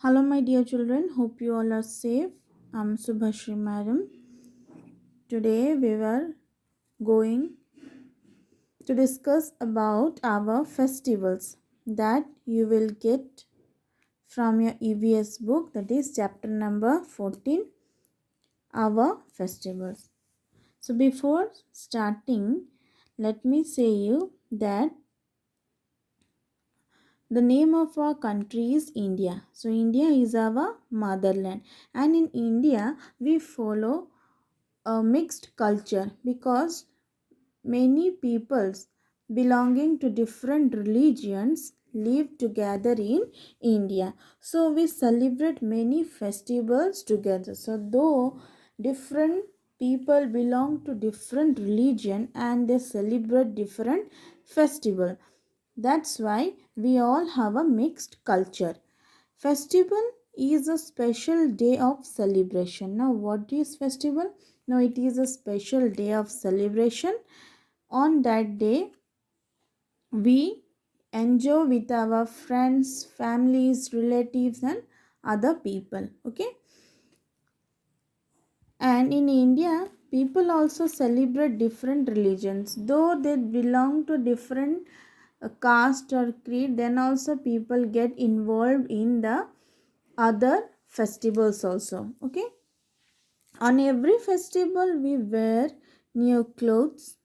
Hello, my dear children. Hope you all are safe. I'm Subhashri Madam. Today we were going to discuss about our festivals that you will get from your EVS book, that is chapter number 14, our festivals. So before starting, let me say you that the name of our country is India. So India is our motherland, and in India we follow a mixed culture because many peoples belonging to different religions live together in India. So we celebrate many festivals together. So though different people belong to different religion and they celebrate different festival, that's why we all have a mixed culture. Festival is a special day of celebration. Now, what is festival? Now, it is a special day of celebration. On that day, we enjoy with our friends, families, relatives, and other people. Okay, and in India, people also celebrate different religions, though they belong to different caste or creed. Then also people get involved in the other festivals also. Okay, on every festival we wear new clothes,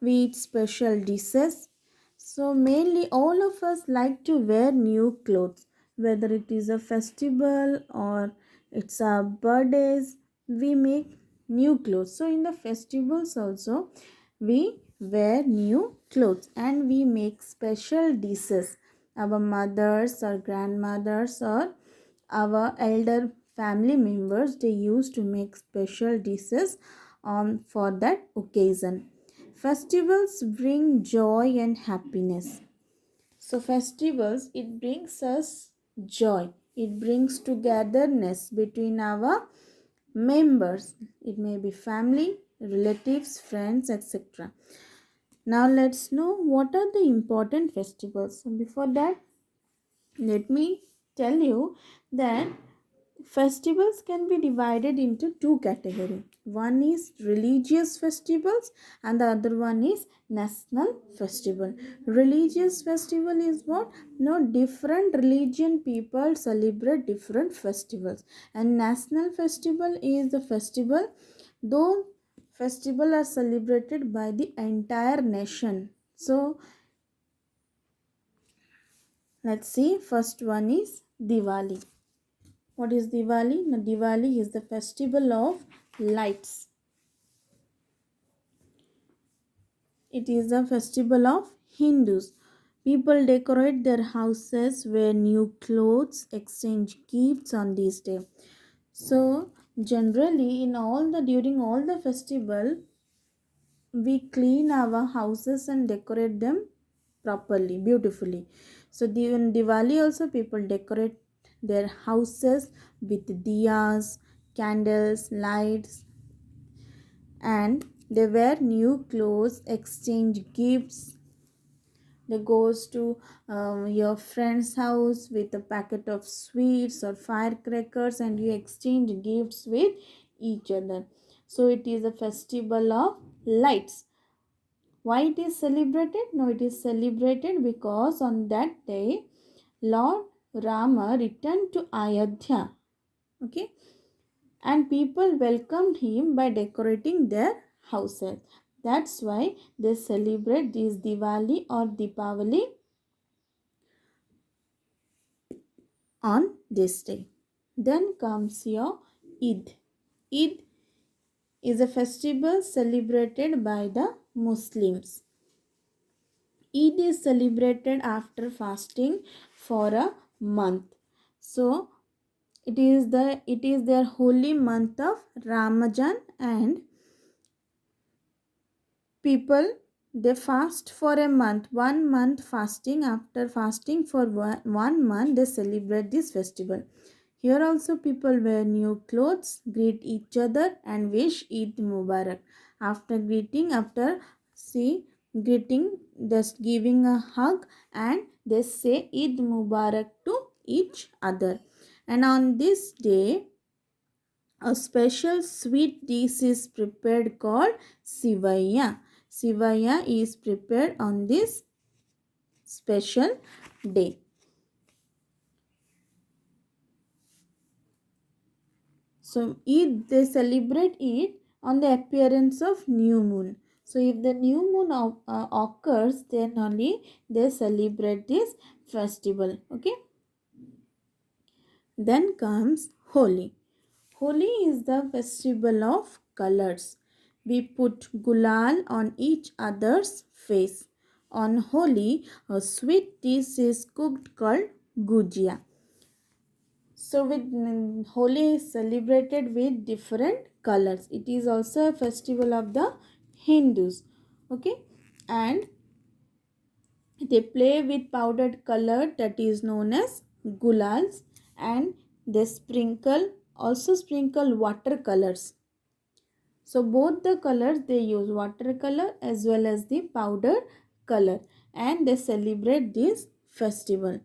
we eat special dishes. So mainly all of us like to wear new clothes, whether it is a festival or it's our birthdays, we make new clothes. So in the festivals also we wear new clothes and we make special dishes. Our mothers or grandmothers or our elder family members, they used to make special dishes for that occasion. Festivals bring joy and happiness. So festivals, it brings us joy, it brings togetherness between our members. It may be family, relatives, friends, etc. Now let's know what are the important festivals. So before that, let me tell you that festivals can be divided into two categories. One is religious festivals and the other one is national festival. Religious festival is what? No, different religion people celebrate different festivals. And national festival is the festival, though festival are celebrated by the entire nation. So let's see, first one is Diwali. What is Diwali? Now, Diwali is the festival of lights. It is a festival of Hindus. People decorate their houses, wear new clothes, exchange gifts on this day. So, generally, in all the during all the festival, we clean our houses and decorate them properly, beautifully. So, in Diwali also, people decorate their houses with diyas, candles, lights, and they wear new clothes, exchange gifts. They goes to your friend's house with a packet of sweets or firecrackers and you exchange gifts with each other. So it is a festival of lights. Why it is celebrated? No, it is celebrated because on that day Lord Rama returned to Ayodhya. Okay, and people welcomed him by decorating their houses. That's why they celebrate this Diwali or Deepavali on this day. Then comes your Eid. Eid is a festival celebrated by the Muslims. Eid is celebrated after fasting for a month. So it is their holy month of Ramadan, and people, they fast for a month, 1 month fasting. After fasting for one month, they celebrate this festival. Here also people wear new clothes, greet each other and wish Eid Mubarak. After greeting, after see greeting, just giving a hug, and they say Eid Mubarak to each other. And on this day, a special sweet dish is prepared called Sivaya. Sivaya is prepared on this special day. So they celebrate it on the appearance of new moon. So if the new moon occurs, then only they celebrate this festival. Okay. Then comes Holi. Holi is the festival of colors. We put gulal on each other's face. On Holi, a sweet dish is cooked called gujia. So with Holi is celebrated with different colors. It is also a festival of the Hindus. Okay, and they play with powdered color that is known as gulals, and they sprinkle watercolors. So both the colors they use, watercolor as well as the powder color, and they celebrate this festival.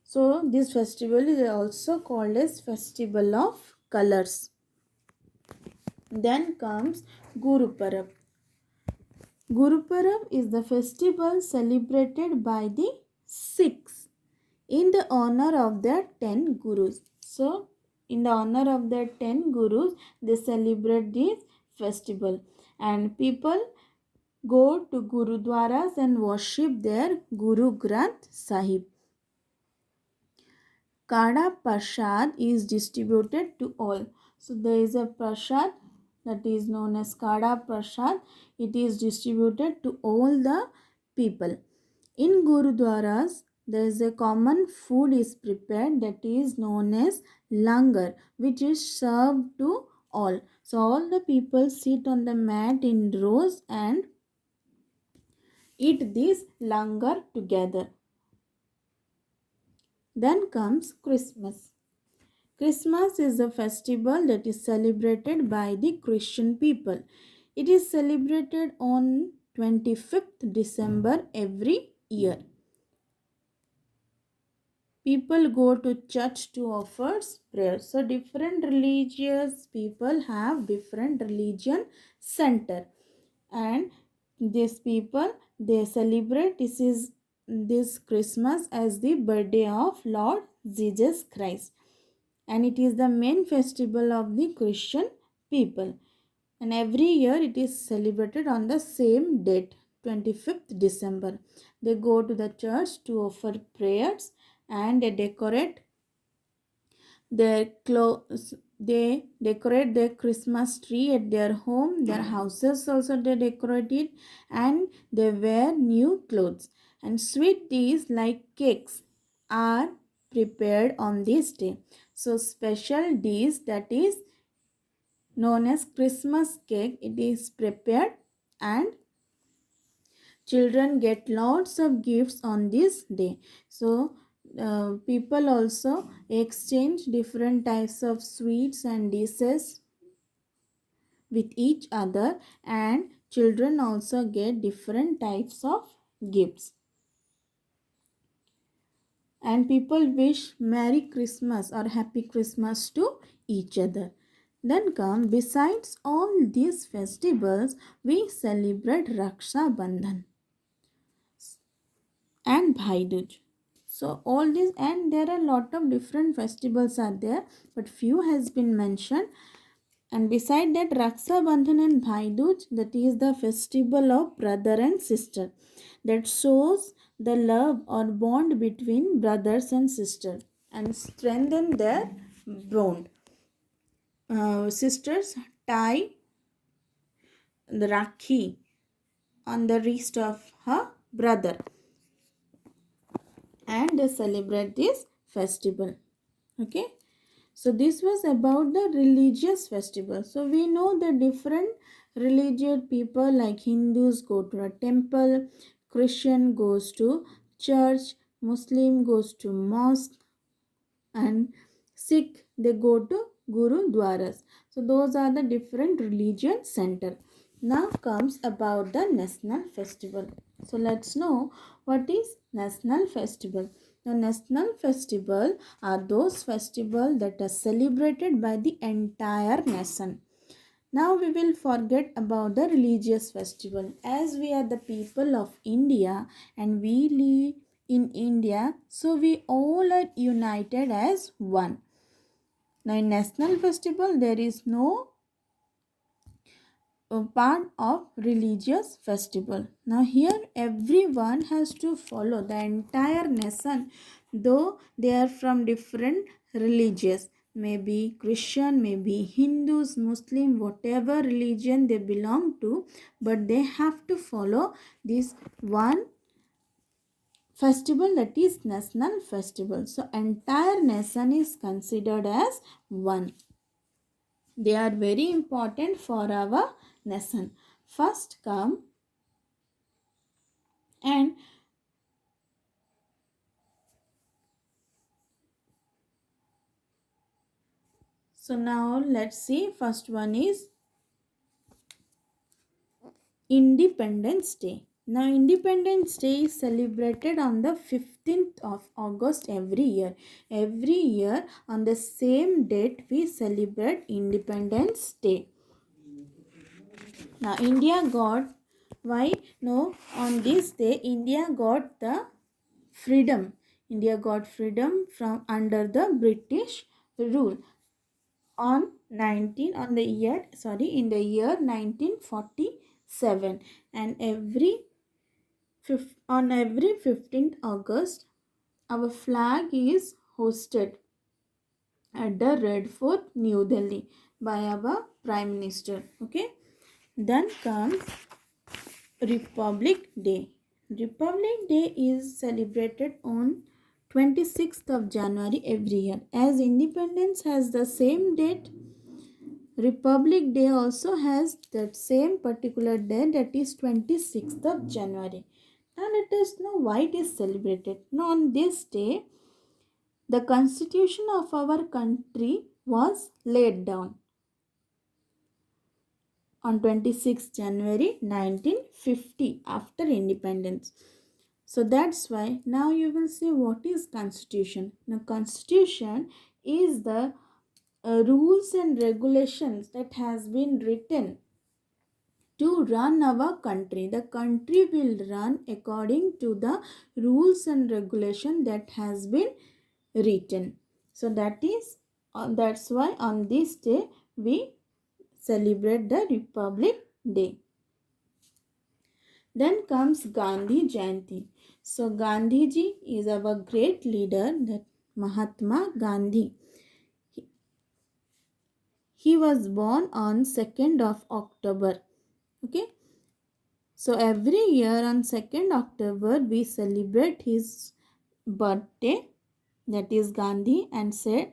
So this festival is also called as Festival of Colors. Then comes Guru Parab. Guru Parab is the festival celebrated by the Sikhs in the honor of their 10 Gurus. So in the honor of their 10 Gurus, they celebrate this festival, and people go to Gurudwaras and worship their Guru Granth Sahib. Kada Prasad is distributed to all. So there is a Prasad that is known as Kada Prasad. It is distributed to all the people. In Gurudwaras, there is a common food is prepared that is known as langar, which is served to all. So all the people sit on the mat in rows and eat this langar together. Then comes Christmas. Christmas is a festival that is celebrated by the Christian people. It is celebrated on 25th December every year. People go to church to offer prayers. So different religious people have different religion center, and these people they celebrate this Christmas as the birthday of Lord Jesus Christ, and it is the main festival of the Christian people, and every year it is celebrated on the same date, 25th December. They go to the church to offer prayers, and they decorate their clothes. They decorate their Christmas tree at their home, their houses also they decorate it, and they wear new clothes, and sweet dishes like cakes are prepared on this day. So special dish that is known as Christmas cake, it is prepared, and children get lots of gifts on this day. So people also exchange different types of sweets and dishes with each other, and children also get different types of gifts, and people wish Merry Christmas or Happy Christmas to each other. Then come, besides all these festivals, we celebrate Raksha Bandhan and Bhai Dooj. So all these, and there are a lot of different festivals are there, but few has been mentioned. And beside that, Raksha Bandhan and Bhai Dooj, that is the festival of brother and sister, that shows the love or bond between brothers and sisters and strengthen their bond. Sisters tie the rakhi on the wrist of her brother, and they celebrate this festival. Okay, so this was about the religious festival. So we know the different religious people, like Hindus go to a temple, Christian goes to church, Muslim goes to mosque, and Sikh they go to Gurudwaras. So those are the different religion center. Now comes about the national festival. So let's know what is national festival. The national festival are those festivals that are celebrated by the entire nation. Now we will forget about the religious festival. As we are the people of India and we live in India, so we all are united as one. Now in national festival there is no part of religious festival. Now here everyone has to follow, the entire nation, though they are from different religions, maybe Christian, maybe Hindus, Muslim, whatever religion they belong to, but they have to follow this one festival, that is national festival. So entire nation is considered as one. They are very important for our nation. First come and so now let's see. First one is Independence Day. Now Independence Day is celebrated on the 15th of August every year. Every year on the same date we celebrate Independence Day. Now India got, why no, on this day India got the freedom. India got freedom from under the British rule on in the year 1947, and on every 15th August our flag is hosted at the Red Fort, New Delhi, by our Prime Minister. Okay, then comes Republic Day. Republic Day is celebrated on 26th of January every year. As independence has the same date, Republic Day also has that same particular day, that is 26th of January. Now let us know why it is celebrated. Now on this day, the constitution of our country was laid down on 26th January 1950 after independence. So that's why now you will see what is constitution. Now constitution is the rules and regulations that has been written to run our country. The country will run according to the rules and regulation that has been written. So that's why on this day we celebrate the Republic Day. Then comes Gandhi Jayanti. So Gandhiji is our great leader, that Mahatma Gandhi. He was born on 2nd of October. Okay. So every year on 2nd October we celebrate his birthday, that is Gandhi, and say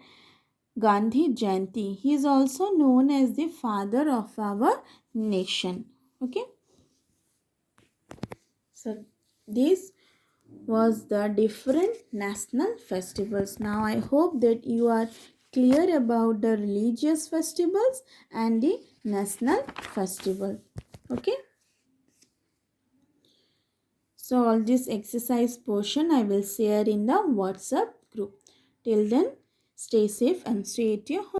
Gandhi Jayanti. He is also known as the father of our nation. Okay. So this was the different national festivals. Now I hope that you are clear about the religious festivals and the national festival. Okay. So all this exercise portion I will share in the WhatsApp group. Till then, stay safe and stay at your home.